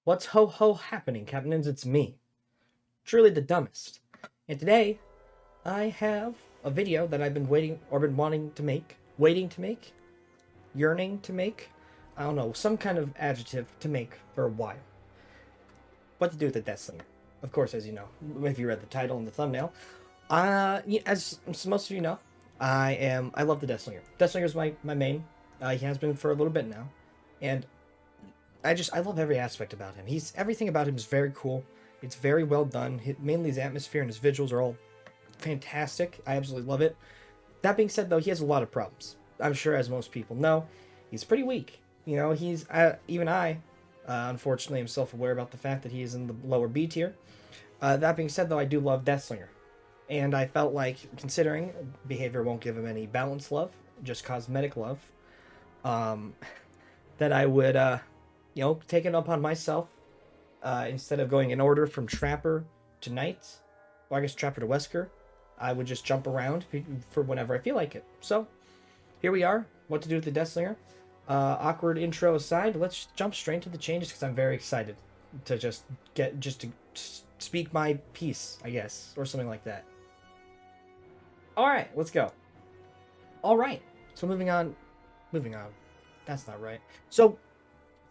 What's ho ho happening, Captains? It's me, truly the dumbest. And today, I have a video that I've been waiting or been wanting to make, waiting to make, yearning to make. I don't know, some kind of adjective to make for a while. What to do with the DEATHSLINGER? Of course, as you know, if you read the title and the thumbnail. As most of you know, I love the DEATHSLINGER. DEATHSLINGER is my main. He has been for a little bit now, and I love every aspect about him. Everything about him is very cool. It's very well done. Mainly his atmosphere and his visuals are all fantastic. I absolutely love it. That being said, though, he has a lot of problems. I'm sure, as most people know, he's pretty weak. Even I, unfortunately, am self-aware about the fact that he is in the lower B tier. That being said, though, I do love DEATHSLINGER. And I felt like, considering behavior won't give him any balanced love, just cosmetic love, um, that I would, take it upon myself, instead of going in order from Trapper to Knight, or I guess Trapper to Wesker, I would just jump around for whenever I feel like it. So, here we are. What to do with the DEATHSLINGER. Awkward intro aside, let's jump straight to the changes because I'm very excited to just to speak my piece, I guess, or something like that. Alright, let's go. Alright, so moving on. That's not right. So,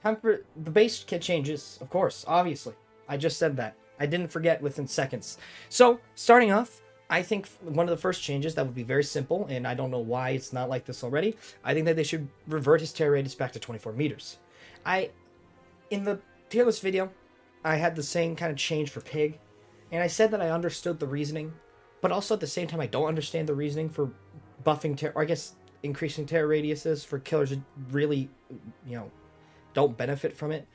time for the base kit changes, of course, obviously. I just said that. I didn't forget within seconds. So, starting off, I think one of the first changes that would be very simple, and I don't know why it's not like this already. I think that they should revert his tear radius back to 24 meters. In the tier list video, I had the same kind of change for Pig, and I said that I understood the reasoning, but also at the same time I don't understand the reasoning for buffing tear, or I guess increasing tear radiuses for killers that really, don't benefit from it.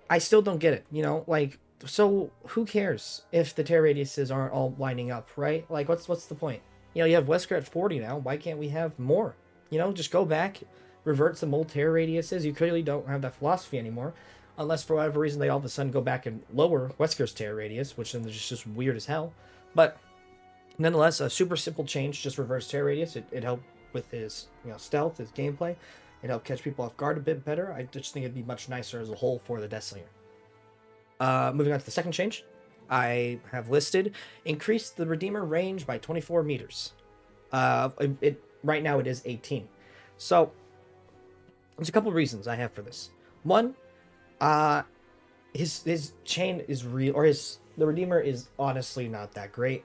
I still don't get it, so who cares if the tear radiuses aren't all lining up, right? Like, what's the point? You have Wesker at 40 now. Why can't we have more? Just go back, revert some old tear radiuses. You clearly don't have that philosophy anymore, unless for whatever reason they all of a sudden go back and lower Wesker's tear radius, which then is just weird as hell. But nonetheless, a super simple change, just reverse tear radius. It helped with his stealth, his gameplay. It helped catch people off guard a bit better. I just think it'd be much nicer as a whole for the DEATHSLINGER. Moving on to the second change, I have listed increase the Redeemer range by 24 meters. Right now it is 18. So there's a couple reasons I have for this. One, his chain is real, or the Redeemer is honestly not that great.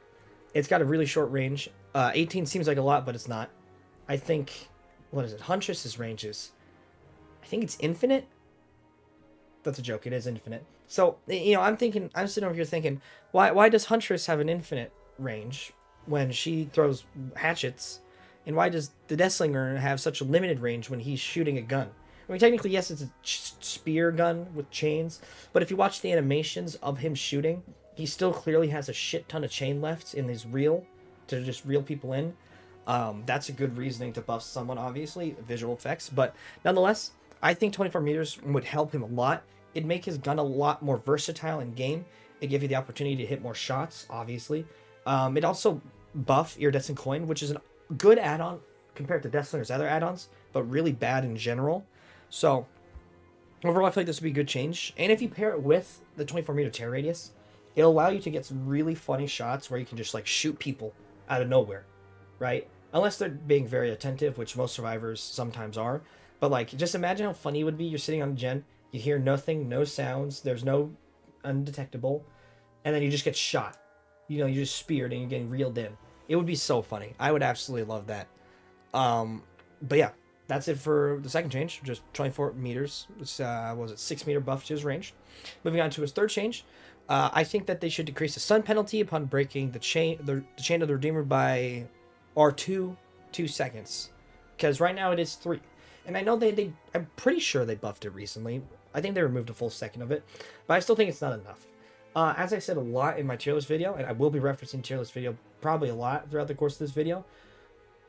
It's got a really short range. 18 seems like a lot, but it's not. I think, what is it? Huntress's range is, I think it's infinite. That's a joke. It is infinite. So, I'm sitting over here thinking, why does Huntress have an infinite range when she throws hatchets? And why does the DEATHSLINGER have such a limited range when he's shooting a gun? I mean, technically, yes, it's a spear gun with chains, but if you watch the animations of him shooting, he still clearly has a shit ton of chain left in his reel to just reel people in. That's a good reasoning to buff someone, obviously, visual effects, but nonetheless, I think 24 meters would help him a lot. It'd make his gun a lot more versatile in game. It'd give you the opportunity to hit more shots, obviously. It'd also buff Iridescent Coin, which is a good add-on compared to DEATHSLINGER's other add-ons, but really bad in general. So, overall, I feel like this would be a good change. And if you pair it with the 24-meter tear radius, it'll allow you to get some really funny shots where you can just, shoot people out of nowhere, right? Unless they're being very attentive, which most survivors sometimes are. But, just imagine how funny it would be. You're sitting on a gen, you hear nothing, no sounds, there's no undetectable, and then you just get shot. You're just speared and you're getting reeled in. It would be so funny. I would absolutely love that. But yeah, that's it for the second change. Just 24 meters. It's, 6-meter buff to his range. Moving on to his third change. I think that they should decrease the stun penalty upon breaking the chain of the Redeemer by R2 2 seconds. Because right now it is 3. And I know I'm pretty sure they buffed it recently. I think they removed a full second of it, but I still think it's not enough. As I said a lot in my tier list video, and I will be referencing tier list video probably a lot throughout the course of this video,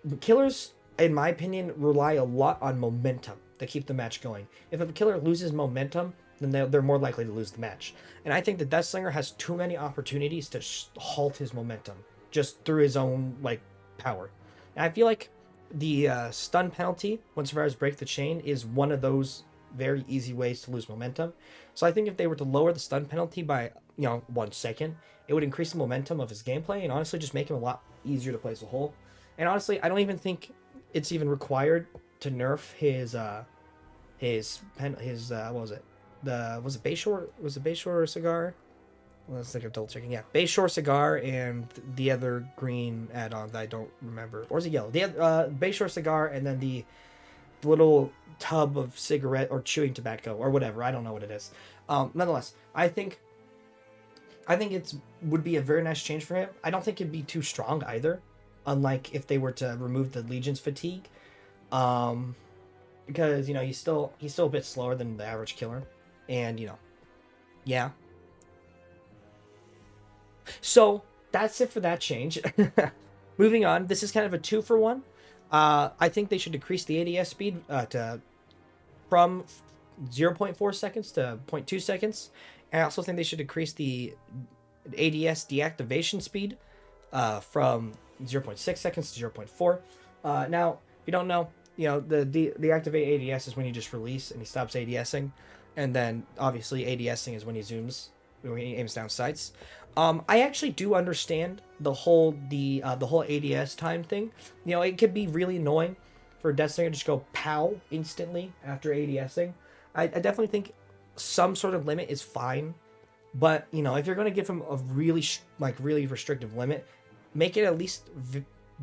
the killers, in my opinion, rely a lot on momentum to keep the match going. If a killer loses momentum, then they're more likely to lose the match. And I think the DEATHSLINGER has too many opportunities to halt his momentum just through his own power. And I feel like the stun penalty when survivors break the chain is one of those very easy ways to lose momentum. So I think if they were to lower the stun penalty by 1 second, it would increase the momentum of his gameplay and honestly just make him a lot easier to play as a whole. And honestly, I don't even think it's even required to nerf his what was it? Was it Bayshore? Was it Bayshore cigar? Let's think of double checking. Yeah, Bayshore cigar and the other green add-on that I don't remember. Or is it yellow? The Bayshore cigar and then the little tub of cigarette or chewing tobacco or whatever. I don't know what it is. Nonetheless, I think it's would be a very nice change for him. I don't think it'd be too strong either. Unlike if they were to remove the Legion's fatigue, because he's still a bit slower than the average killer, and yeah. So that's it for that change. Moving on, this is kind of a 2-for-1. I think they should decrease the ADS speed from 0.4 seconds to 0.2 seconds. And I also think they should decrease the ADS deactivation speed from 0.6 seconds to 0.4. Now, if you don't know, the deactivate ADS is when you just release and he stops ADSing. And then, obviously, ADSing is when he zooms, when he aims down sights. I actually do understand the whole ADS time thing. It could be really annoying for Deathslinger to just go pow instantly after ADSing. I definitely think some sort of limit is fine, but if you're going to give him a really restrictive limit, make it at least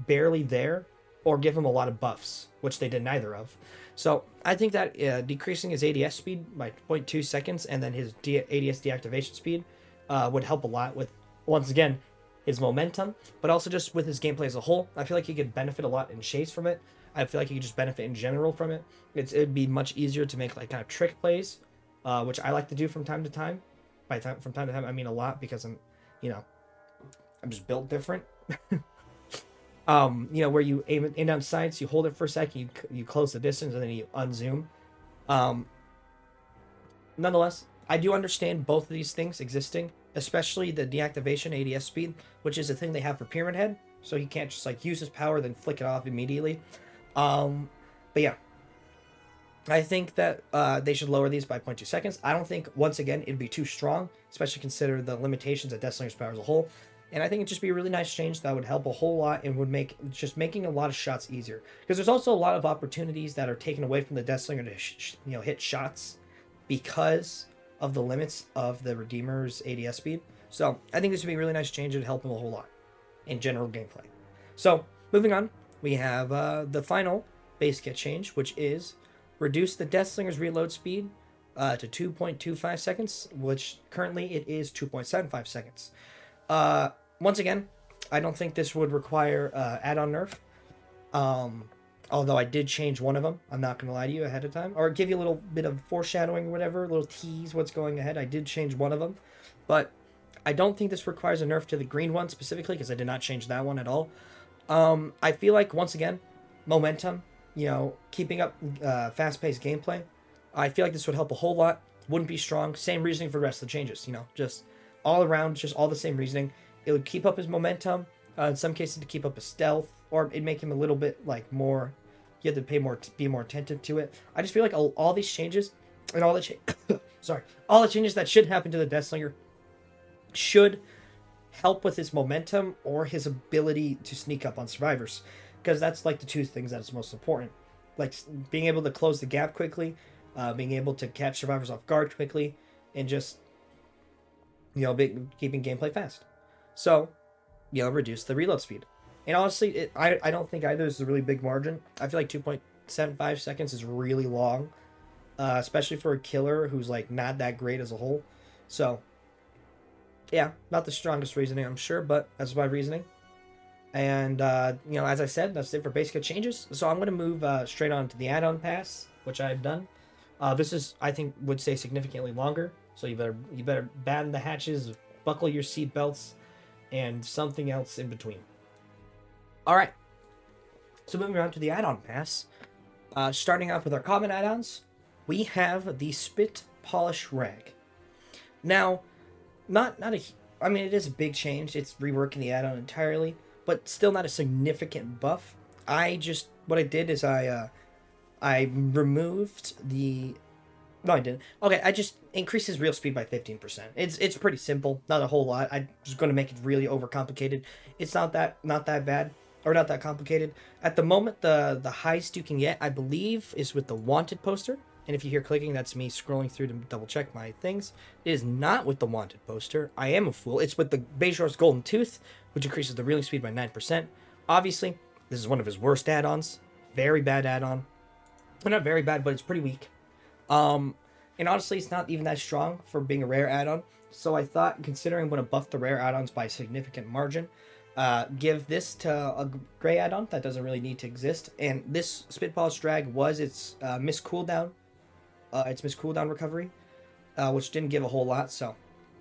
barely there, or give him a lot of buffs, which they did neither of. So I think that decreasing his ADS speed by 0.2 seconds and then his ADS deactivation speed would help a lot with, once again, his momentum, but also just with his gameplay as a whole. I feel like he could benefit a lot in Chase from it. I feel like he could just benefit in general from it. It'd be much easier to make kind of trick plays, which I like to do from time to time. From time to time, I mean a lot, because I'm just built different. Where you aim down sights, you hold it for a second, you close the distance, and then you unzoom. Nonetheless, I do understand both of these things existing, especially the deactivation ADS speed, which is a thing they have for Pyramid Head, so he can't just use his power then flick it off immediately. But yeah, I think that they should lower these by 0.2 seconds. I don't think, once again, it'd be too strong, especially consider the limitations of Deathslinger's power as a whole. And I think it'd just be a really nice change that would help a whole lot and would make just making a lot of shots easier. Because there's also a lot of opportunities that are taken away from the Deathslinger to hit shots because of the limits of the Redeemer's ADS speed. So I think this would be a really nice change and help him a whole lot in general gameplay. So moving on, we have the final base kit change, which is reduce the Deathslinger's reload speed to 2.25 seconds, which currently it is 2.75 seconds. Once again, I don't think this would require add-on nerf. Although I did change one of them. I'm not going to lie to you ahead of time. Or give you a little bit of foreshadowing or whatever, a little tease what's going ahead. I did change one of them. But I don't think this requires a nerf to the green one specifically, because I did not change that one at all. I feel like, once again, momentum, keeping up fast-paced gameplay. I feel like this would help a whole lot. Wouldn't be strong. Same reasoning for the rest of the changes, just all around, just all the same reasoning. It would keep up his momentum, in some cases to keep up his stealth, or it'd make him a little bit more, you have to be more attentive to it. I just feel like all these changes and all the all the changes that should happen to the Deathslinger should help with his momentum or his ability to sneak up on survivors, because that's the two things that is most important, being able to close the gap quickly, being able to catch survivors off guard quickly, and just keeping gameplay fast. So reduce the reload speed. And honestly, I don't think either is a really big margin. I feel like 2.75 seconds is really long, especially for a killer who's not that great as a whole. So yeah, not the strongest reasoning, I'm sure, but that's my reasoning. And as I said, that's it for basic changes. So I'm going to move straight on to the add-on pass, which I've done. This is, I think, would say significantly longer. So you better batten the hatches, buckle your seatbelts, and something else in between. All right. So moving on to the add-on pass. Starting off with our common add-ons, we have the Spit Polish Rag. Now, I mean, it is a big change. It's reworking the add-on entirely, but still not a significant buff. What I did is I removed the No, I didn't. Okay, I just increased his real speed by 15%. It's pretty simple, not a whole lot. I was going to make it really overcomplicated. It's not that bad or not that complicated. At the moment, the highest you can get, I believe, is with the wanted poster. And if you hear clicking, that's me scrolling through to double check my things. It is not with the wanted poster. I am a fool. It's with the Bejor's Golden Tooth, which increases the reeling speed by 9%. Obviously, this is one of his worst add-ons. Very bad add-on. Well, not very bad, but it's pretty weak. And honestly, it's not even that strong for being a rare add-on. So I thought, considering I'm going to buff the rare add-ons by a significant margin, give this to a gray add-on that doesn't really need to exist. And this Spitball's Drag was its miss cooldown recovery, which didn't give a whole lot. So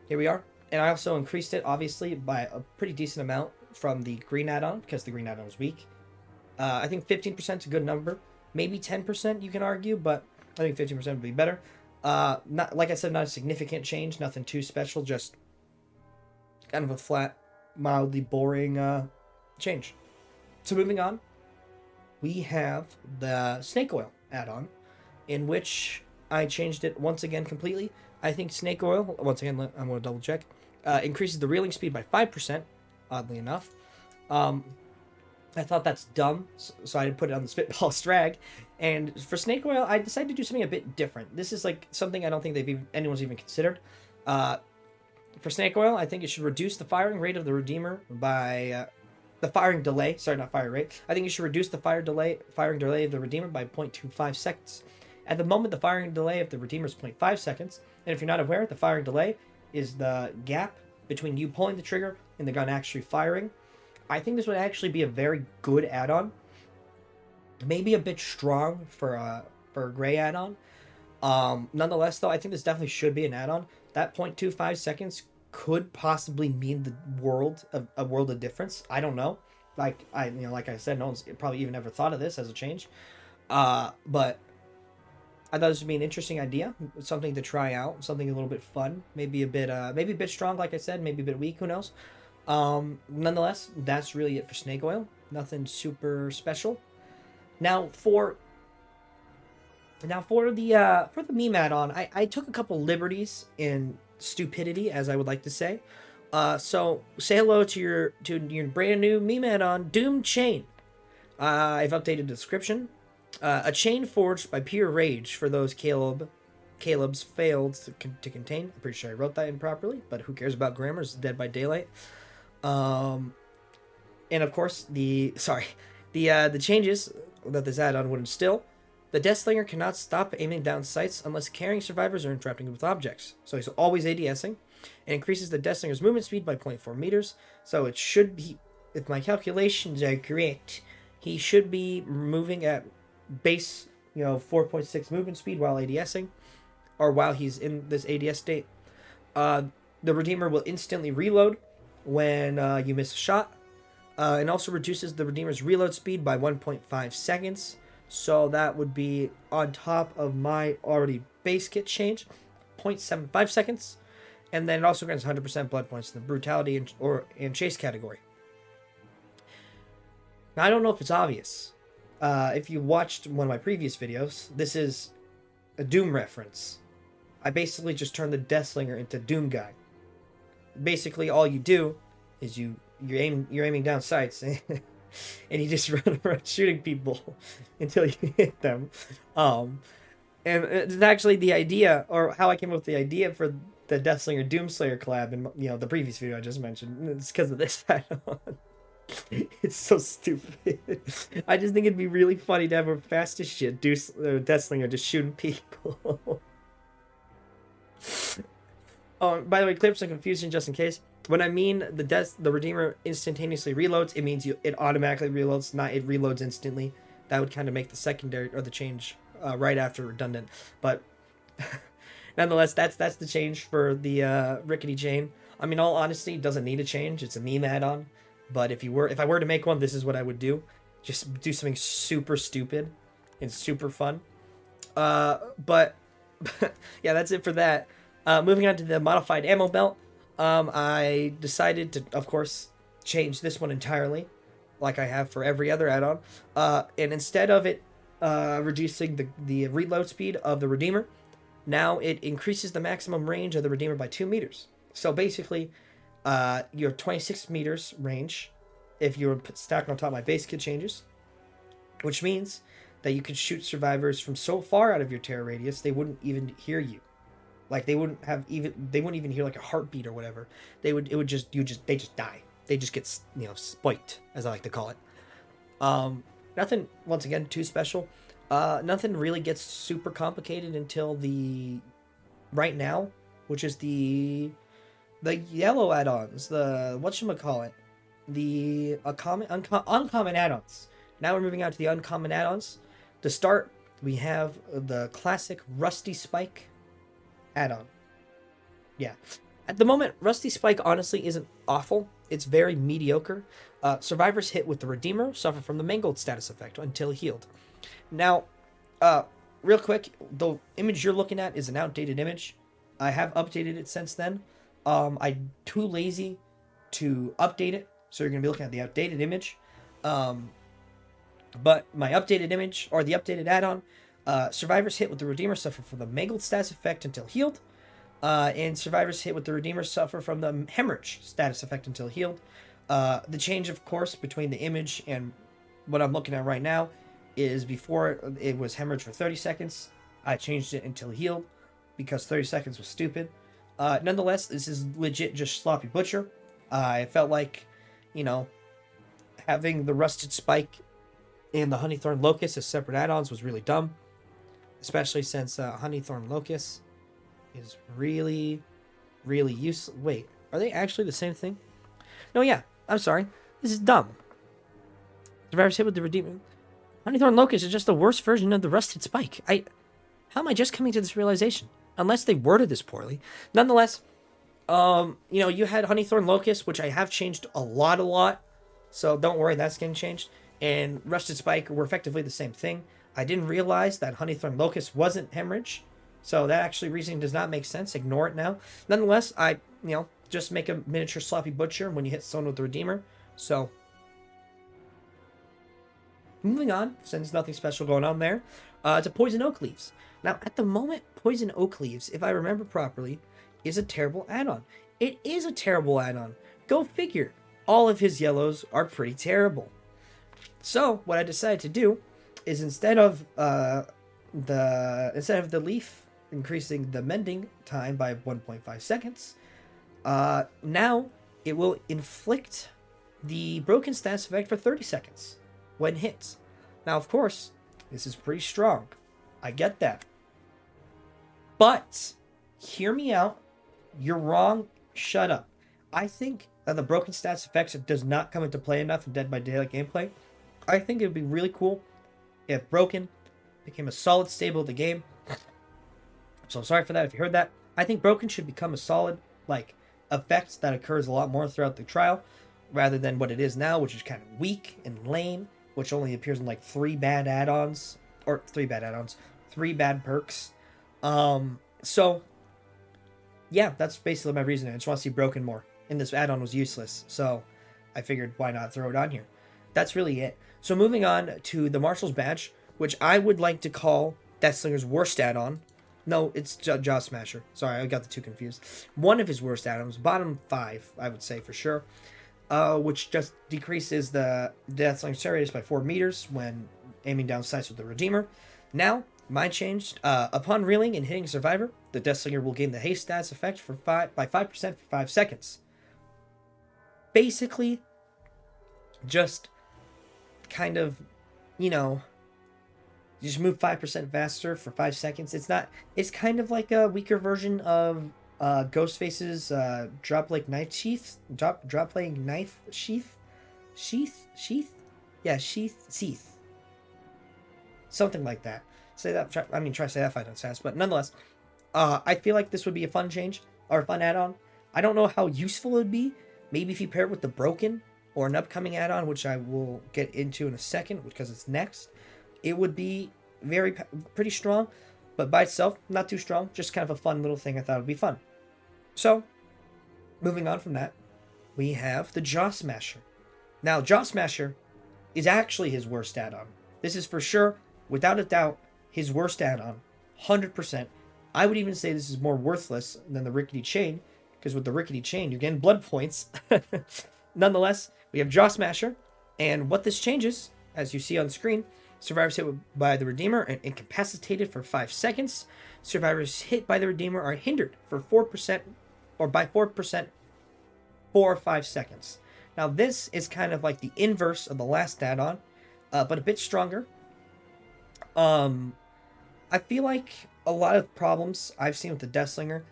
here we are. And I also increased it, obviously, by a pretty decent amount from the green add-on, because the green add-on was weak. I think 15% is a good number. Maybe 10% you can argue, but I think 15% would be better. Not, like I said, not a significant change, nothing too special, just kind of a flat, mildly boring change. So moving on, we have the Snake Oil add-on, in which I changed it once again completely. I think Snake Oil, once again, I'm going to double check, increases the reeling speed by 5%, oddly enough. I thought that's dumb, so I put it on the Spitball Strag. And for Snake Oil, I decided to do something a bit different. This is like something I don't think anyone's even considered. For Snake Oil, I think it should reduce the firing rate of the Redeemer by the firing delay. Sorry, not fire rate. I think it should reduce the firing delay of the Redeemer by 0.25 seconds. At the moment, the firing delay of the Redeemer is 0.5 seconds. And if you're not aware, the firing delay is the gap between you pulling the trigger and the gun actually firing. I think this would actually be a very good add-on. Maybe a bit strong for a gray add-on. Nonetheless, though, I think this definitely should be an add-on. That 0.25 seconds could possibly mean a world of difference. I don't know. Like I said, no one's probably even ever thought of this as a change. But I thought this would be an interesting idea, something to try out, something a little bit fun, maybe a bit strong, like I said, maybe a bit weak. Who knows? Nonetheless, that's really it for Snake Oil. Nothing super special. Now for the meme add-on, I took a couple liberties in stupidity, as I would like to say. So say hello to your brand new meme add-on, Doom Chain. I've updated the description. A chain forged by pure rage for those Caleb's failed to contain. I'm pretty sure I wrote that improperly, but who cares about grammar? It's Dead by Daylight. And of course the changes that this add-on would instill. The DEATHSLINGER cannot stop aiming down sights unless carrying survivors or interrupting them with objects. So he's always ADSing. It increases the DEATHSLINGER's movement speed by 0.4 meters. So it should be, if my calculations are correct, he should be moving at base, 4.6 movement speed while ADSing, or while he's in this ADS state. The Redeemer will instantly reload when you miss a shot, and also reduces the Redeemer's reload speed by 1.5 seconds. So that would be on top of my already base kit change, 0.75 seconds. And then it also grants 100% blood points in the brutality and chase category. Now, I don't know if it's obvious. If you watched one of my previous videos, this is a Doom reference. I basically just turned the DEATHSLINGER into Doom Guy. Basically, all you do is you're aiming down sights, and you just run around shooting people until you hit them. And it's actually the idea, or how I came up with the idea for the DEATHSLINGER Doomslayer collab in the previous video I just mentioned. It's because of this add-on. It's so stupid. I just think it'd be really funny to have a fast as shit DEATHSLINGER just shooting people. Oh, by the way, clear up some confusion just in case. When I mean the Redeemer instantaneously reloads, it means it automatically reloads, not it reloads instantly. That would kind of make the secondary or the change right after redundant. But nonetheless, that's the change for the rickety chain. I mean, all honesty, it doesn't need a change. It's a meme add-on. But if I were to make one, this is what I would do. Just do something super stupid and super fun. But yeah, that's it for that. Moving on to the modified ammo belt. I decided to, of course, change this one entirely, like I have for every other add-on. And instead of it reducing the reload speed of the Redeemer, Now it increases the maximum range of the Redeemer by 2 meters. So basically, your 26 meters range, if you were stacked on top of my base kit, changes, which means that you could shoot survivors from so far out of your terror radius they wouldn't even hear you. Like they wouldn't even hear like a heartbeat or whatever. They just die. They just get spiked, as I like to call it. Nothing, once again, too special. Nothing really gets super complicated until the right now, which is the yellow add-ons, the whatchamacallit, the uncommon add-ons. Now we're moving on to the uncommon add-ons. To start, we have the classic Rusty Spike add-on. Yeah. At the moment, Rusty Spike honestly isn't awful. It's very mediocre. Survivors hit with the Redeemer suffer from the Mangled status effect until healed. Now, real quick, the image you're looking at is an outdated image. I have updated it since then. I'm too lazy to update it, so you're going to be looking at the outdated image. But my updated image, or the updated add-on, survivors hit with the Redeemer suffer from the Mangled status effect until healed. And survivors hit with the Redeemer suffer from the Hemorrhage status effect until healed. The change, of course, between the image and what I'm looking at right now is before it was Hemorrhage for 30 seconds. I changed it until healed because 30 seconds was stupid. Nonetheless, this is legit just Sloppy Butcher. I felt like, having the Rusted Spike and the Honeythorn Locust as separate add-ons was really dumb. Especially since Honeythorn Locust is really, really useless. Wait, are they actually the same thing? No, yeah, I'm sorry. This is dumb. Survivors hit with the Redeemer. Honeythorn Locust is just the worst version of the Rusted Spike. How am I just coming to this realization? Unless they worded this poorly. Nonetheless, you had Honeythorn Locust, which I have changed a lot. So don't worry, that's getting changed. And Rusted Spike were effectively the same thing. I didn't realize that Honeythorn Locust wasn't Hemorrhage. So that actually reasoning does not make sense. Ignore it now. Nonetheless, just make a miniature Sloppy Butcher when you hit someone with the Redeemer. So, moving on, since nothing special going on there, to Poison Oak Leaves. Now, at the moment, Poison Oak Leaves, if I remember properly, is a terrible add-on. It is a terrible add-on. Go figure. All of his yellows are pretty terrible. So, what I decided to do is instead of the leaf increasing the mending time by 1.5 seconds, now it will inflict the broken status effect for 30 seconds when hit. Now, of course, this is pretty strong. I get that. But, hear me out. You're wrong. Shut up. I think that the broken status effects does not come into play enough in Dead by Daylight gameplay. I think it would be really cool if Broken became a solid stable of the game. So sorry for that if you heard that. I think Broken should become a solid, effect that occurs a lot more throughout the trial, rather than what it is now, which is kind of weak and lame, which only appears in 3 bad add-ons, or 3 bad perks. So, yeah, that's basically my reasoning. I just want to see Broken more. And this add-on was useless, so I figured why not throw it on here. That's really it. So moving on to the Marshal's Badge, which I would like to call DEATHSLINGER's worst add-on. No, it's Jaw Smasher. Sorry, I got the two confused. One of his worst add-ons, bottom 5, I would say for sure, which just decreases the DEATHSLINGER's radius by 4 meters when aiming down sights with the Redeemer. Now, mine changed. Upon reeling and hitting a survivor, the DEATHSLINGER will gain the haste status effect by 5% for 5 seconds. Basically, just kind of, you just move 5% faster for 5 seconds. It's kind of like a weaker version of Ghostface's drop leg knife sheath. Drop leg knife sheath? Sheath? Yeah, sheath. Something like that. Try to say that 5 times fast, but nonetheless, I feel like this would be a fun change, or a fun add-on. I don't know how useful it would be. Maybe if you pair it with the Broken, or an upcoming add-on, which I will get into in a second, because it's next. It would be pretty strong, but by itself, not too strong. Just kind of a fun little thing I thought would be fun. So, moving on from that, we have the Jaw Smasher. Now, Jaw Smasher is actually his worst add-on. This is for sure, without a doubt, his worst add-on. 100%. I would even say this is more worthless than the rickety chain, because with the rickety chain, you're getting blood points. Nonetheless, we have Jaw Smasher, and what this changes, as you see on screen, survivors hit by the Redeemer are incapacitated for 5 seconds. Survivors hit by the Redeemer are hindered for 4% or by 4% for 5 seconds. Now, this is kind of like the inverse of the last add-on, but a bit stronger. I feel like a lot of problems I've seen with the DEATHSLINGER,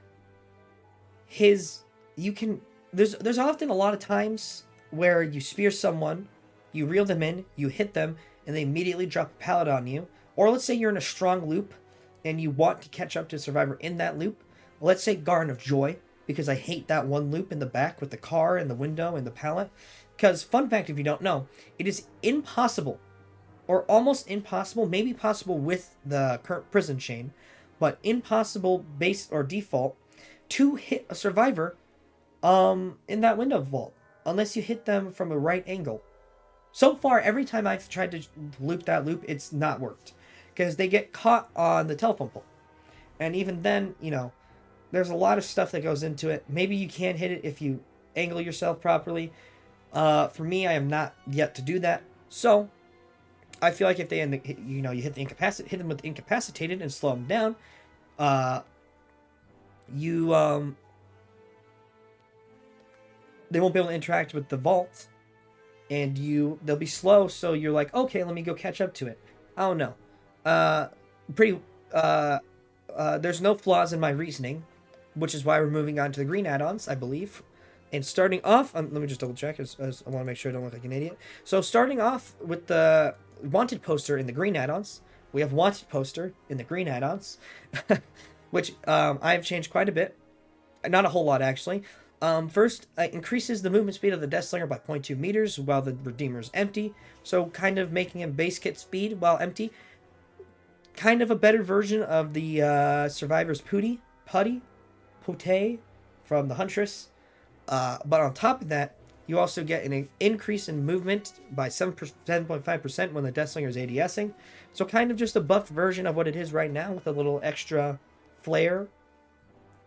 there's often a lot of times where you spear someone, you reel them in, you hit them, and they immediately drop a pallet on you. Or let's say you're in a strong loop and you want to catch up to a survivor in that loop. Let's say Garden of Joy, because I hate that one loop in the back with the car and the window and the pallet. Because, fun fact if you don't know, it is impossible, or almost impossible, maybe possible with the current prison chain, but impossible base or default to hit a survivor in that window vault unless you hit them from a right angle. So far, every time I've tried to loop that loop, it's not worked because they get caught on the telephone pole. And even then, you know, there's a lot of stuff that goes into it. Maybe you can hit it if you angle yourself properly. For me, I am not yet to do that. So I feel like if they you hit them with incapacitated and slow them down, they won't be able to interact with the vault, and they'll be slow. So you're like, okay, let me go catch up to it. I don't know. There's no flaws in my reasoning, which is why we're moving on to the green add-ons, I believe. And starting off, let me just double check, as I want to make sure I don't look like an idiot. So starting off with the wanted poster in the green add-ons, we have wanted poster in the green add-ons, which I've changed quite a bit. Not a whole lot, actually. First, increases the movement speed of the DEATHSLINGER by 0.2 meters while the Redeemer is empty. So kind of making him base kit speed while empty. Kind of a better version of the Survivor's Putty from the Huntress. But on top of that, you also get an increase in movement by 7.5% when the DEATHSLINGER is ADSing. So kind of just a buffed version of what it is right now with a little extra flair,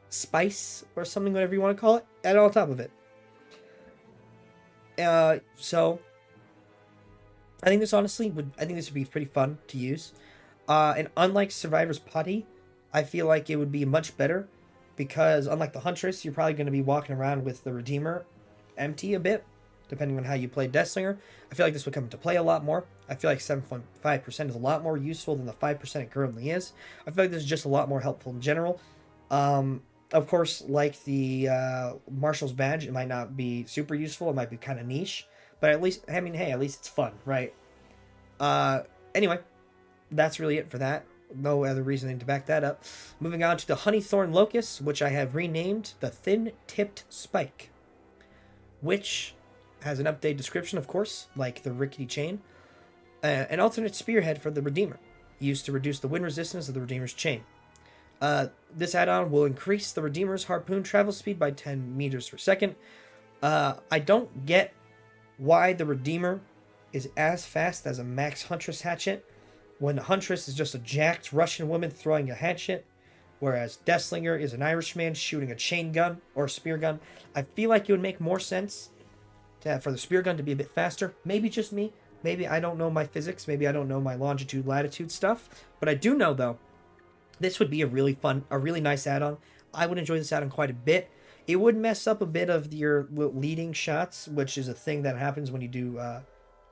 spice, or something, whatever you want to call it, add on top of it. So I think this would be pretty fun to use. And unlike Survivor's Putty, I feel like it would be much better because unlike the Huntress, you're probably going to be walking around with the Redeemer empty a bit, depending on how you play DEATHSLINGER. I feel like this would come into play a lot more. I feel like 7.5% is a lot more useful than the 5% it currently is. I feel like this is just a lot more helpful in general. Of course, like the Marshal's Badge, it might not be super useful. It might be kind of niche. But at least, I mean, hey, at least it's fun, right? Anyway, that's really it for that. No other reasoning to back that up. Moving on to the Honeythorn Locust, which I have renamed the Thin-Tipped Spike, which has an updated description, of course, like the rickety chain. An alternate spearhead for the Redeemer, used to reduce the wind resistance of the Redeemer's chain. This add-on will increase the Redeemer's harpoon travel speed by 10 meters per second. I don't get why the Redeemer is as fast as a max Huntress hatchet, when the Huntress is just a jacked Russian woman throwing a hatchet, whereas DEATHSLINGER is an Irishman shooting a chain gun or a spear gun. I feel like it would make more sense for the spear gun to be a bit faster. Maybe just me. Maybe I don't know my physics. Maybe I don't know my longitude, latitude stuff. But I do know, though, this would be a really nice add-on. I would enjoy this add-on quite a bit. It would mess up a bit of your leading shots, which is a thing that happens when you do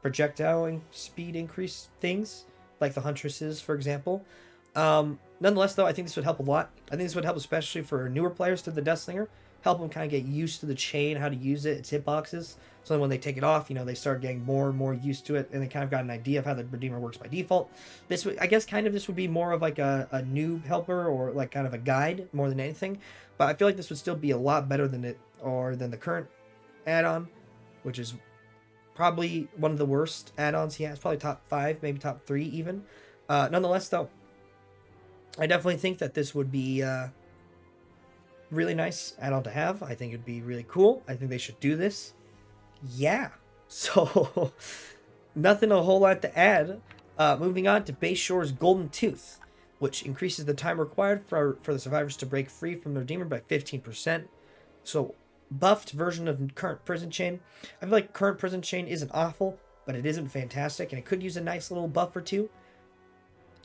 projectile speed increase things, like the Huntresses, for example. Nonetheless, though, I think this would help a lot. I think this would help especially for newer players to the DEATHSLINGER. Help them kind of get used to the chain, how to use it, its hitboxes. So when they take it off, they start getting more and more used to it, and they kind of got an idea of how the Redeemer works by default. This would, I guess, this would be more of like a noob helper or like kind of a guide more than anything. But I feel like this would still be a lot better than the current add-on, which is probably one of the worst add-ons he has. Probably top 5, maybe top 3 even. Nonetheless, though, I definitely think that this would be really nice add-on to have. I think it'd be really cool. I think they should do this. Yeah. So, nothing a whole lot to add. Moving on to Bayshore's Golden Tooth. which increases the time required for the survivors to break free from the Redeemer by 15%. So, buffed version of current Prison Chain. I feel like current Prison Chain isn't awful, but it isn't fantastic, and it could use a nice little buff or two.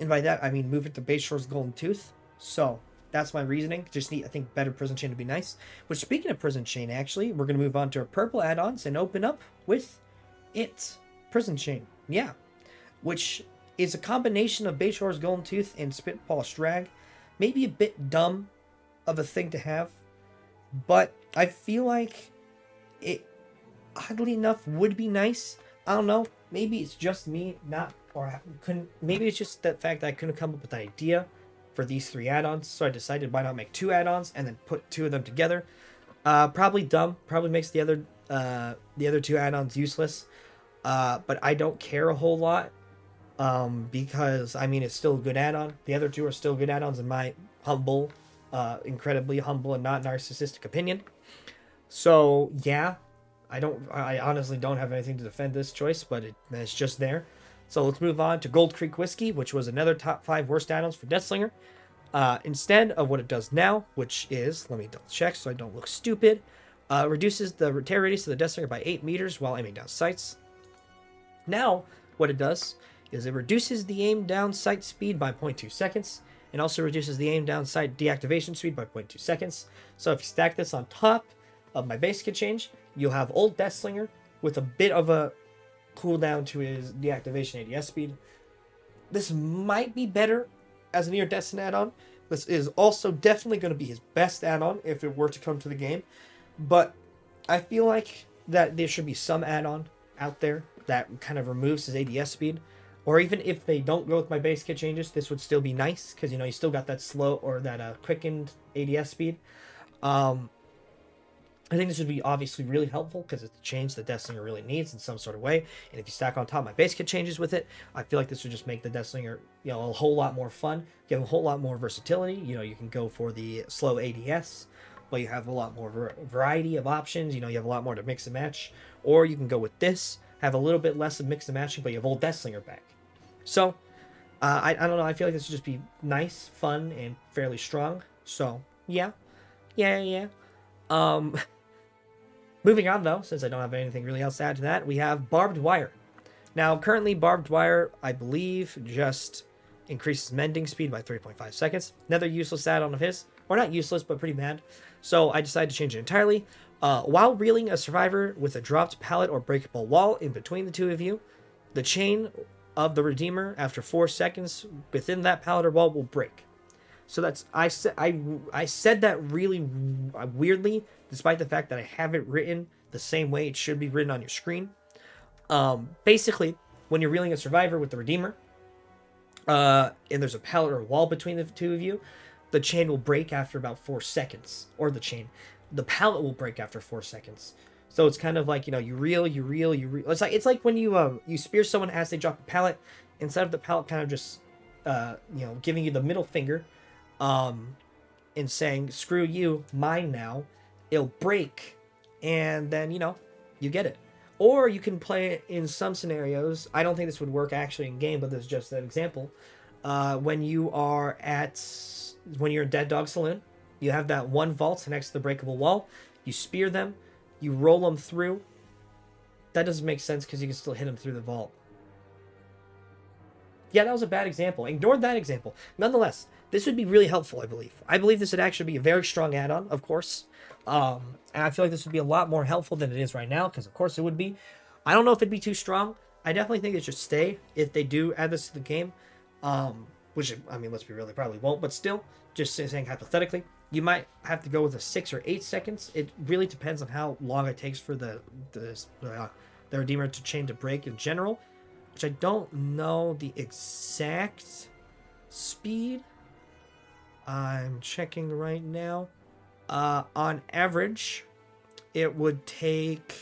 And by that, I mean move it to Bayshore's Golden Tooth. So, that's my reasoning. Just need, I think, better Prison Chain to be nice. Which, speaking of Prison Chain, actually, we're going to move on to our purple add-ons and open up with it. Prison Chain. Yeah. Which is a combination of Bayshore's Golden Tooth and Spit Polished Rag. Maybe a bit dumb of a thing to have, but I feel like it, oddly enough, would be nice. I don't know. Maybe it's just me, maybe it's just the fact that I couldn't come up with an idea for these 3 add-ons, so I decided why not make 2 add-ons and then put 2 of them together. Probably dumb. Probably makes the other 2 add-ons useless. But I don't care a whole lot. Because, I mean, it's still a good add-on. The other 2 are still good add-ons in my humble, incredibly humble and not narcissistic opinion. So, yeah, I honestly don't have anything to defend this choice, but it's just there. So let's move on to Gold Creek Whiskey, which was another top 5 worst add-ons for DEATHSLINGER. Instead of what it does now, which is, let me double check so I don't look stupid, reduces the tear radius of the DEATHSLINGER by 8 meters while aiming down sights. Now, what it does is it reduces the aim down sight speed by 0.2 seconds, and also reduces the aim down sight deactivation speed by 0.2 seconds. So if you stack this on top of my base kit change, you'll have old DEATHSLINGER with a bit of a cooldown to his deactivation ADS speed. This might be better as an iridescent add-on. This is also definitely going to be his best add-on if it were to come to the game. But I feel like that there should be some add-on out there that kind of removes his ADS speed. Or even if they don't go with my base kit changes, this would still be nice, because, you know, you still got that slow or that quickened ADS speed. I think this would be obviously really helpful, because it's a change that DEATHSLINGER really needs in some sort of way. And if you stack on top my base kit changes with it, I feel like this would just make the DEATHSLINGER, you know, a whole lot more fun. You have a whole lot more versatility. You know, you can go for the slow ADS, but you have a lot more variety of options. You know, you have a lot more to mix and match. Or you can go with this, have a little bit less of mix and matching, but you have old DEATHSLINGER back. So, I don't know. I feel like this would just be nice, fun, and fairly strong. So, yeah. Moving on, though, since I don't have anything really else to add to that, we have Barbed Wire. Now, currently, Barbed Wire, I believe, just increases mending speed by 3.5 seconds. Another useless add-on of his. Or not useless, but pretty bad. So, I decided to change it entirely. While reeling a survivor with a dropped pallet or breakable wall in between the two of you, the chain of the Redeemer, after 4 seconds within that pallet or wall, will break. So that's, I said that really weirdly, despite the fact that I have it written the same way it should be written on your screen. Basically, when you're reeling a survivor with the Redeemer, and there's a pallet or a wall between the two of you, the chain will break after about 4 seconds. Or the pallet will break after 4 seconds. So it's kind of like, you know, you reel. It's like when you spear someone as they drop a pallet, instead of the pallet kind of just you know, giving you the middle finger, and saying, screw you, mine now, it'll break, and then, you know, you get it. Or you can play it in some scenarios. I don't think this would work actually in game, but this is just an example. When you're in Dead Dog Saloon, you have that one vault next to the breakable wall, you spear them, you roll them through. That doesn't make sense because you can still hit them through the vault. Yeah, that was a bad example. Ignore that example. Nonetheless, this would be really helpful, I believe. I believe this would actually be a very strong add-on, of course. And I feel like this would be a lot more helpful than it is right now, because of course it would be. I don't know if it'd be too strong. I definitely think it should stay if they do add this to the game. Which, I mean, let's be real, they probably won't. But still, just saying hypothetically, you might have to go with a 6 or 8 seconds. It really depends on how long it takes for the Redeemer to chain to break in general, which I don't know the exact speed. I'm checking right now. On average, it would take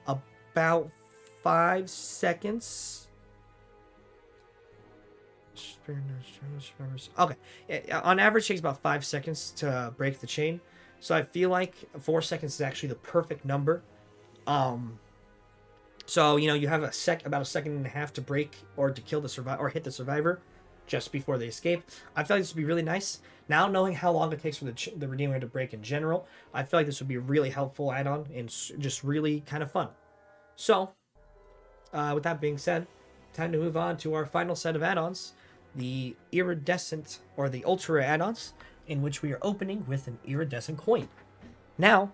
about 5 seconds. Okay, on average, it takes about 5 seconds to break the chain. So I feel like 4 seconds is actually the perfect number. So, you know, you have about a second and a half to break or to kill the survivor or hit the survivor. just before they escape. I feel like this would be really nice. Now knowing how long it takes for the Redeemer to break in general, I feel like this would be a really helpful add-on and just really kind of fun. So, with that being said, time to move on to our final set of add-ons, the iridescent or the ultra add-ons, in which we are opening with an iridescent coin. Now,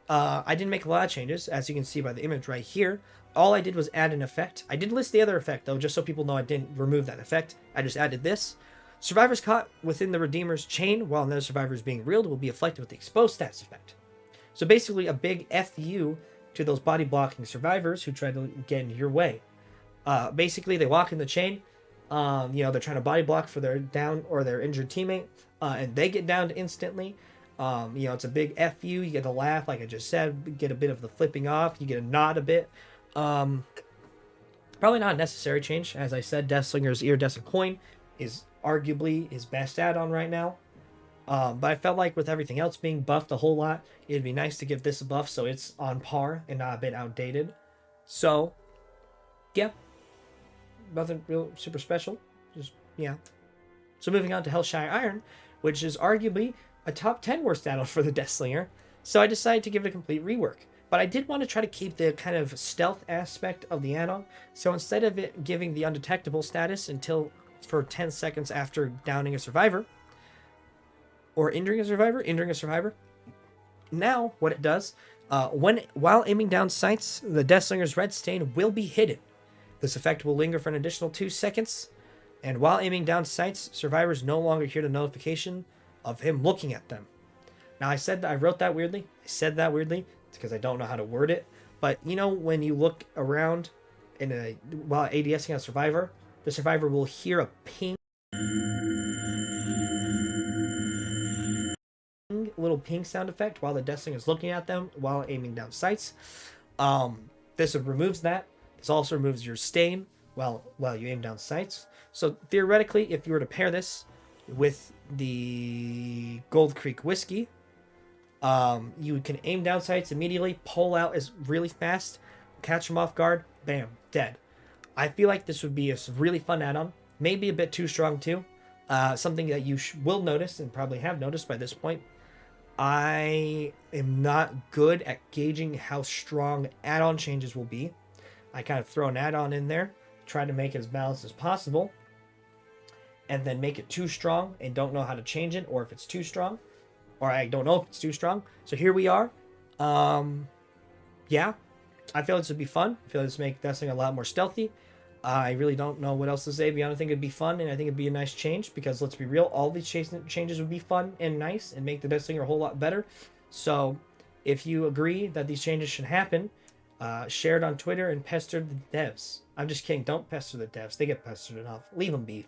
I didn't make a lot of changes, as you can see by the image right here. All I did was add an effect. I did list the other effect, though, just so people know I didn't remove that effect. I just added this. Survivors caught within the Redeemer's chain while another survivor is being reeled will be afflicted with the exposed status effect. So basically, a big FU to those body-blocking survivors who try to get into your way. Basically, they walk in the chain. They're trying to body block for their down or their injured teammate, and they get downed instantly. It's a big FU. You get a laugh, like I just said, get a bit of the flipping off. You get a nod a bit. Probably not a necessary change. As I said, DEATHSLINGER's iridescent coin is arguably his best add-on right now. But I felt like with everything else being buffed a whole lot, it'd be nice to give this a buff so it's on par and not a bit outdated. So, yeah. Nothing real super special. Just, yeah. So moving on to Hellshire Iron, which is arguably a top 10 worst add-on for the DEATHSLINGER. So I decided to give it a complete rework. But I did want to try to keep the kind of stealth aspect of the add-on. So instead of it giving the undetectable status until for 10 seconds after downing a survivor, or injuring a survivor, now what it does, while aiming down sights, the DEATHSLINGER's red stain will be hidden. This effect will linger for an additional 2 seconds, and while aiming down sights, survivors no longer hear the notification of him looking at them. Now I wrote that weirdly. I said that weirdly because I don't know how to word it. But when you look around while ADSing a survivor, the survivor will hear a ping, little ping sound effect while the DEATHSLINGER is looking at them while aiming down sights. This removes that. This also removes your stain while you aim down sights. So theoretically, if you were to pair this with the Gold Creek Whiskey, you can aim down sights immediately, pull out as really fast, catch them off guard, bam, dead. I feel like this would be a really fun add-on, maybe a bit too strong too. Something that you will notice and probably have noticed by this point. I am not good at gauging how strong add-on changes will be. I kind of throw an add-on in there, try to make it as balanced as possible, and then make it too strong and don't know how to change it, or if it's too strong, or I don't know if it's too strong. So here we are. Yeah, I feel this would be fun. I feel this would make DEATHSLINGER a lot more stealthy. I really don't know what else to say beyond I think it'd be fun, and I think it'd be a nice change, because let's be real, all these changes would be fun and nice and make the DEATHSLINGER a whole lot better. So if you agree that these changes should happen, share it on Twitter and pester the devs. I'm just kidding. Don't pester the devs. They get pestered enough. Leave them be.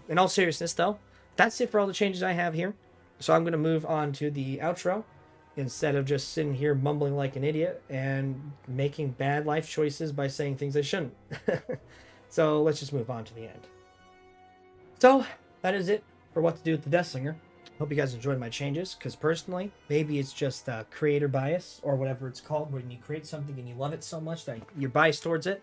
In all seriousness, though, that's it for all the changes I have here. So I'm going to move on to the outro instead of just sitting here mumbling like an idiot and making bad life choices by saying things I shouldn't. So let's just move on to the end. So that is it for what to do with the DEATHSLINGER. Hope you guys enjoyed my changes, because personally, maybe it's just creator bias or whatever it's called, when you create something and you love it so much that you're biased towards it.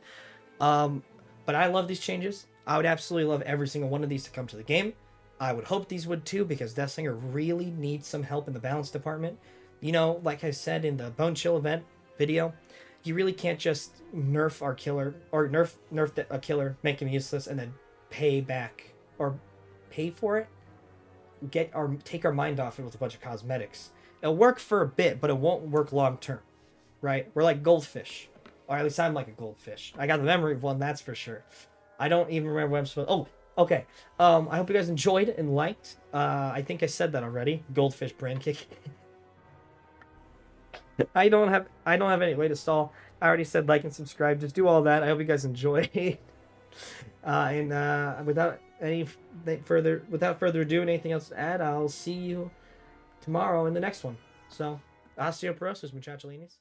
But I love these changes. I would absolutely love every single one of these to come to the game. I would hope these would too, because DEATHSLINGER really needs some help in the balance department. Like I said in the Bone Chill event video, you really can't just nerf our killer, or nerf a killer, make him useless, and then pay back or pay for it. Take our mind off it with a bunch of cosmetics. It'll work for a bit, but it won't work long term, right? We're like goldfish, or at least I'm like a goldfish. I got the memory of one, that's for sure. I don't even remember what I'm supposed. Oh, okay. I hope you guys enjoyed and liked. I think I said that already. Goldfish brand kick. I don't have any way to stall. I already said like and subscribe. Just do all that. I hope you guys enjoy. Without further ado, anything else to add, I'll see you tomorrow in the next one. So, osteoporosis, muchacholinis.